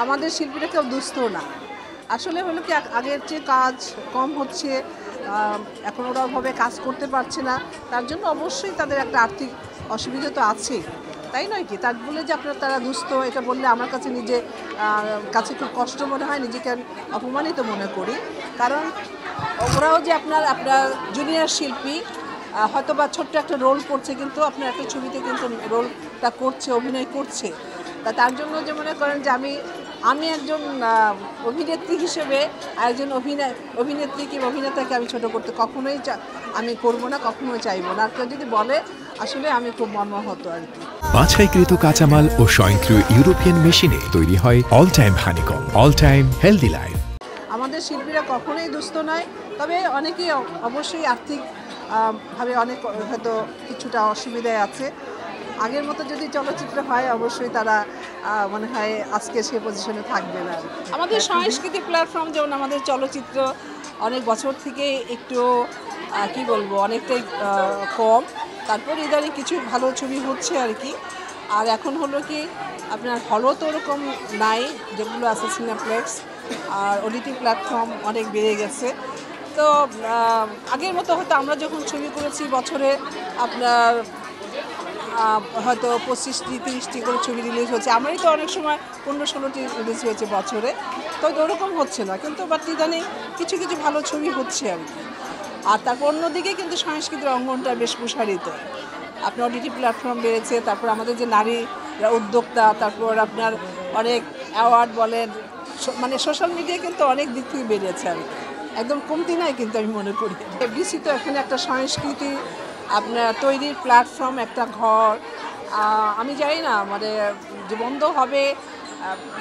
আমাদের শিল্পীরা কেউ দুস্থ না। আসলে হলো কি আগের চেয়ে কাজ কম হচ্ছে, এখন ওরা ওভাবে কাজ করতে পারছে না। তার জন্য অবশ্যই তাদের একটা আর্থিক অসুবিধা তো আছেই, তাই নয় কি? তার বলে যে তারা দুস্থ এটা বললে আমার কাছে কাছে খুব কষ্ট মনে হয়, নিজেকে আমি অপমানিত মনে করি। কারণ ওরাও যে আপনার জুনিয়র শিল্পী, হয়তো বা ছোট্ট একটা রোল করছে, কিন্তু আপনার একটা ছবিতে কিন্তু রোলটা করছে, অভিনয় করছে। তার জন্য যে মনে করেন যে আমি একজন অভিনেত্রী হিসেবে একজন অভিনেত্রী কিংবা অভিনেতাকে আমি ছোট করতে কখনোই আমি করবো না, কখনোই চাইবো না। আর কেউ যদি বলে আসলে আমি খুব মর্মাহত আর কি। বাছাইকৃত কাঁচামাল ও স্বয়ংক্রিয় ইউরোপিয়ান মেশিনে তৈরি হয় all time honeycomb, all time healthy life. আমাদের শিল্পীরা কখনোই দুস্থ নয়, তবে অনেকেই অবশ্যই আর্থিক ভাবে অনেক হয়তো কিছুটা অসুবিধায় আছে। আগের মতো যদি চলচ্চিত্র হয় অবশ্যই তারা মনে হয় আজকে সে পজিশনে থাকবে না। আমাদের সাংস্কৃতিক প্ল্যাটফর্ম যেমন আমাদের চলচ্চিত্র অনেক বছর থেকে একটু কি বলবো অনেকটাই কম, তারপর ইদানিং কিছু ভালো ছবি হচ্ছে আর কি। আর এখন হলো কি আপনার হলও তো ওরকম নাই যেগুলো আছে সিনেপ্লেক্স, আর ওটিটি প্ল্যাটফর্ম অনেক বেড়ে গেছে। তো আগের মতো হয়তো আমরা যখন ছবি করেছি বছরে আপনার হয়তো 25-30টি করে ছবি রিলিজ হচ্ছে, আমারই তো অনেক সময় 15-16টি রিলিজ হয়েছে বছরে, তো ওরকম হচ্ছে না। কিন্তু বাট ইদানিং কিছু কিছু ভালো ছবি হচ্ছে আর কি। আর তারপর অন্যদিকে কিন্তু সাংস্কৃতিক অঙ্গনটা বেশ প্রসারিত, আপনার ওটিটি প্ল্যাটফর্ম বেড়েছে, তারপর আমাদের যে নারীরা উদ্যোক্তা, তারপর আপনার অনেক অ্যাওয়ার্ড বলেন, মানে সোশ্যাল মিডিয়া কিন্তু অনেক দিক থেকে বেড়েছে আর কি, একদম কমতি নাই কিন্তু আমি মনে করি। এফডিসি তো এখানে একটা সংস্কৃতি আপনার তৈরির প্ল্যাটফর্ম, একটা ঘর। আমি জানি না মানে যে বন্ধ হবে,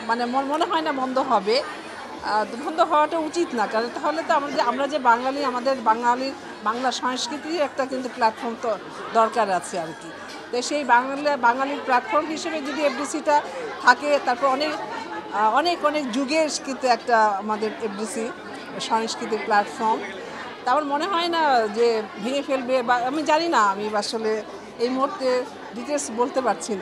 মানে মনে হয় না বন্ধ হবে। বন্ধ হওয়াটা উচিত না, কারণ তাহলে তো আমরা যে বাঙালি, আমাদের বাংলা সংস্কৃতির একটা কিন্তু প্ল্যাটফর্ম তো দরকার আছে আর কি। তো সেই বাঙালির প্ল্যাটফর্ম হিসেবে যদি এফডিসিটা থাকে, তারপর অনেক অনেক যুগের কিন্তু একটা আমাদের এফডিসি সাংস্কৃতিক প্ল্যাটফর্ম, তা আমার মনে হয় না যে ভেঙে ফেলবে, বা আমি জানি না, আমি আসলে এই মুহূর্তে ডিটেলস বলতে পারছি না।